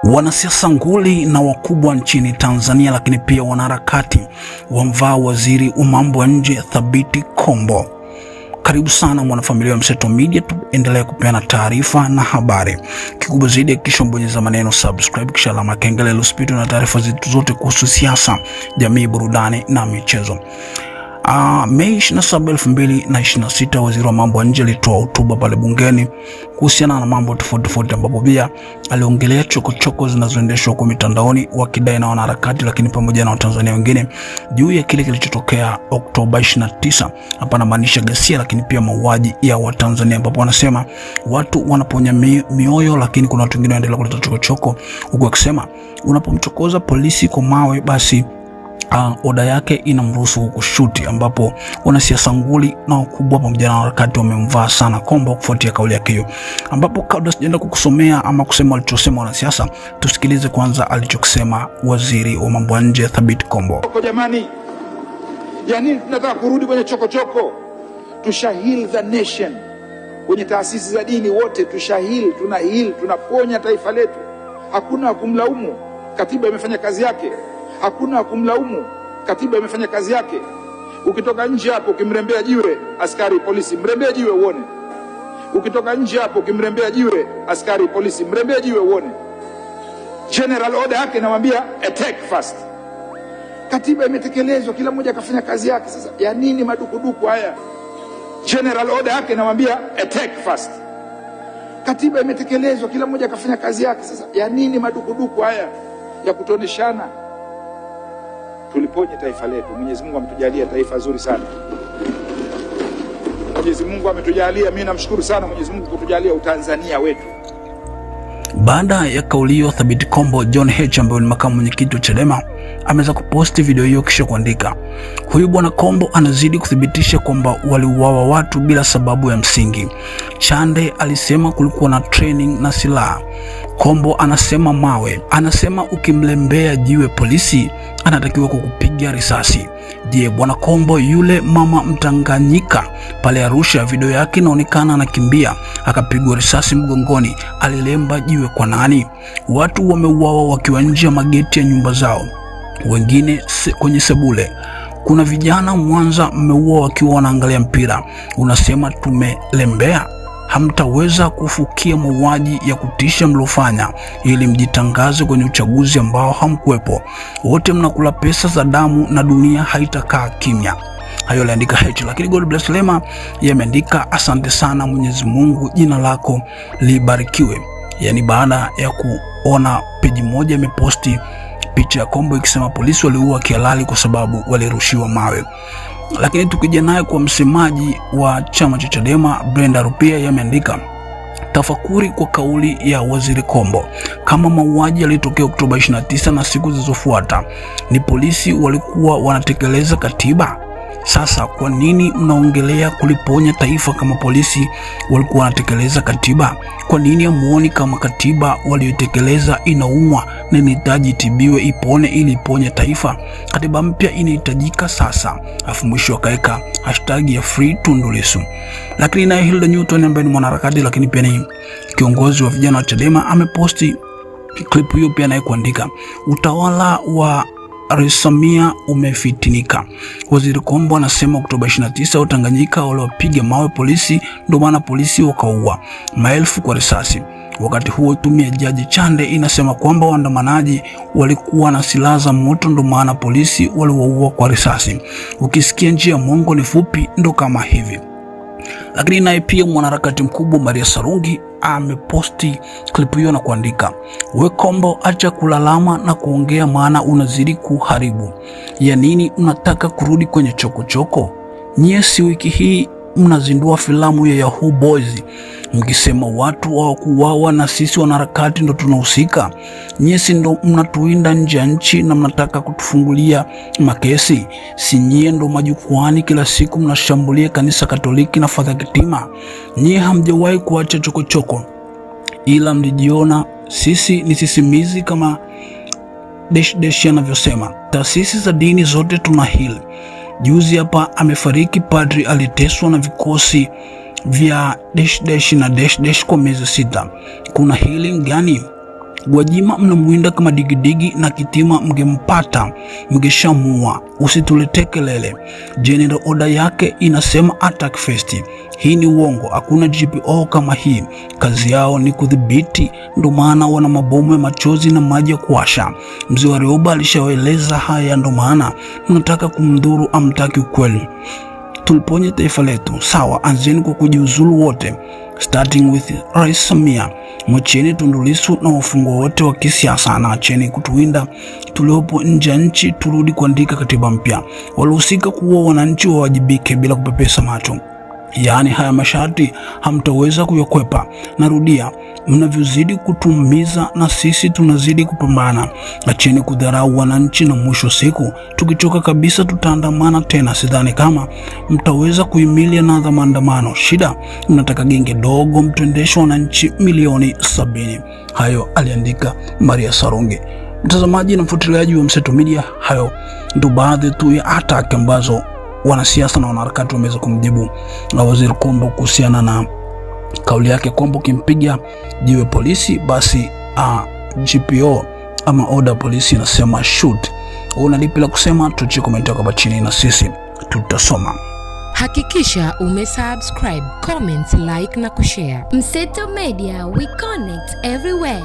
Wanasiasa nguli na wakubwa nchini Tanzania, lakini pia wanaharakati wamvaa waziri wa mambo ya nje Thabit Kombo. Karibu sana mwanafamilia wa Mseto Media, tuendelee kupeana taarifa na habari. Kikubwa zaidi kisha bonyeza maneno subscribe kisha alama kengele ili usipitwe na taarifa zetu zote kuhusu siasa, jamii, burudani na michezo. Mei 27, 2026 waziri wa mambo ya nje alitoa hotuba pale bungeni kuhusiana na mambo tofauti ambapo pia aliongelea chokochoko zinazoendeshwa kwa mitandaoni wakidai na wanaharakati lakini pamoja na Watanzania wengine juu ya kile kilichotokea Oktoba 29. Hapa anamaanisha ghasia lakini pia mauaji ya Watanzania, ambapo wanasema watu wanaponya mioyo lakini kuna watu wengine wanaendelea kuleta chokochoko, huku akisema unapomchokoza polisi kwa mawe basi oda yake inamruhusu kushuti, ambapo wanasiasa nguli na wakubwa pamoja na wanaharakati wamemvaa sana Kombo kufuatia kauli yake hiyo. Ambapo kabla sijaenda kukusomea ama kusema alichosema wanasiasa, tusikilize kwanza alichokisema waziri wa mambo ya nje Thabit Kombo. Jamani, ya nini tunataka kurudi kwenye chokochoko? Tushahil the nation. Kwenye taasisi za dini wote tushahil, tunaponya taifa letu. Hakuna kumlaumu, katiba imefanya kazi yake. Hakuna kumlaumu, katiba imefanya kazi yake. Ukitoka nje hapo ukimrembea jiwe askari polisi, mrembea jiwe uone. Ukitoka nje hapo ukimrembea jiwe askari polisi, mrembea jiwe uone. General order yake inamwambia attack first. Katiba imetekelezwa, kila mmoja akafanya kazi yake. Sasa ya nini madukuduku haya? General order yake inamwambia attack first. Katiba imetekelezwa, kila mmoja akafanya kazi yake. Sasa ya nini madukuduku haya ya kutoneshana? Tuliponye taifa letu. Mwenyezi Mungu ametujalia taifa zuri sana. Mwenyezi Mungu ametujalia, mimi namshukuru sana Mwenyezi Mungu kutujalia utanzania wetu. Baada ya kauli hiyo, Thabit Kombo John H ambaye ni makamu mwenyekiti wa Chadema ameweza kuposti video hiyo kisha kuandika, huyu bwana Kombo anazidi kuthibitisha kwamba waliuawa watu bila sababu ya msingi. Chande alisema kulikuwa na training na silaha. Kombo anasema mawe, anasema ukimlembea jiwe polisi anatakiwa kukupiga risasi. Je, bwana Kombo yule mama Mtanganyika pale Arusha, video yake inaonekana anakimbia akapigwa risasi mgongoni, alilemba jiwe kwa nani? Watu wameuawa wakiwa nje ya mageti ya nyumba zao, wengine kwenye sebule. Kuna vijana Mwanza mmeuawa wakiwa wanaangalia mpira, unasema tumelembea? Hamtaweza kufukia mauaji ya kutisha mlofanya ili mjitangaze kwenye uchaguzi ambao hamkuwepo. Wote mnakula pesa za damu na dunia haitakaa kimya. Hayo aliandika H, lakini God bless Lema yameandika asante sana Mwenyezi Mungu, jina lako libarikiwe. Yani baada ya kuona peji moja imeposti picha ya Kombo ikisema polisi waliua kihalali kwa sababu walirushiwa mawe. Lakini tukija naye kwa msemaji wa chama cha Chadema Brenda Rupia yameandika tafakuri kwa kauli ya waziri Kombo. Kama mauaji yalitokea Oktoba 29 na siku zilizofuata ni polisi walikuwa wanatekeleza katiba, sasa kwa nini mnaongelea kuliponya taifa kama polisi walikuwa wanatekeleza katiba? Kwa nini hamuoni kama katiba waliotekeleza inaumwa na inahitaji tibiwe ipone ili iponye taifa? Katiba mpya inahitajika sasa. Afu mwisho akaeka hashtag ya free Tundu Lissu. Lakini naye Hilda Newton ambaye ni mwanaharakati lakini pia ni kiongozi wa vijana wa Chadema ameposti clip hiyo pia naye kuandika utawala wa Rais Samia umefitinika. Waziri Kombo anasema Oktoba 29 Watanganyika waliwapiga mawe polisi, ndio maana polisi wakaua maelfu kwa risasi. Wakati huo tume ya Jaji Chande inasema kwamba waandamanaji walikuwa na silaha za moto, ndio maana polisi waliwaua kwa risasi. Ukisikia njia Mungu ni fupi, ndo kama hivi. Lakini naye pia mwanaharakati mkubwa Maria Sarungi ameposti clip hiyo na kuandika, we Kombo acha kulalama na kuongea maana unazidi kuharibu. Ya nini unataka kurudi kwenye chokochoko? Nyie si wiki hii mnazindua filamu ya Yahoo Boys mkisema watu hawakuuawa na sisi wanaharakati ndo tunahusika? Nyie si ndo mnatuinda nje ya nchi na mnataka kutufungulia makesi? Si nyie ndo majukwani kila siku mnashambulia kanisa Katoliki na Father Kitima? Nyie hamjawahi kuacha chokochoko, ila mlijiona sisi ni sisimizi kama dash anavyosema. Taasisi za dini zote tuna hili. Juzi hapa amefariki padri aliteswa na vikosi vya dash na dash kwa miezi 6. Kuna healing gani? Gwajima mnamwinda kama digidigi na Kitima mngempata mngeshamua. Usitulete kelele. General order yake inasema attack first. Hii ni uongo, hakuna GPO kama hii. Kazi yao ni kudhibiti, ndo maana wana mabomu ya machozi na maji ya kuwasha. Mzee Warioba alishawaeleza haya, ndo maana mnataka kumdhuru, amtaki ukweli. Tuliponye taifa letu, sawa, anzeni kwa kujiuzulu wote, starting with Rais Samia. Mwacheni Tundu Lissu na wafungwa wote wa kisiasa, na acheni kutuwinda tuliopo nje ya nchi. Turudi kuandika katiba mpya. Walihusika kuua wananchi wawajibike bila kupepesa macho. Yaani haya masharti hamtaweza kuyakwepa. Narudia, mnavyozidi kutumiza na sisi tunazidi kupambana. Acheni kudharau wananchi, na mwisho siku tukichoka kabisa tutaandamana tena. Sidhani kama mtaweza kuhimili na maandamano. Shida mnataka genge dogo mtuendeshe wananchi milioni 70. Hayo aliandika Maria Sarungi. Mtazamaji na mfuatiliaji wa Mseto Media, hayo ndo baadhi tu ya attack ambazo wanasiasa na wanaharakati wameweza kumjibu na Waziri Kombo kuhusiana na kauli yake kwamba ukimpiga jiwe polisi basi GPO ama order polisi inasema shoot. Una lipi la kusema? Tuachie comment yako hapa chini na sisi tutasoma. Hakikisha umesubscribe, comment, like na kushare. Mseto Media, we connect everywhere.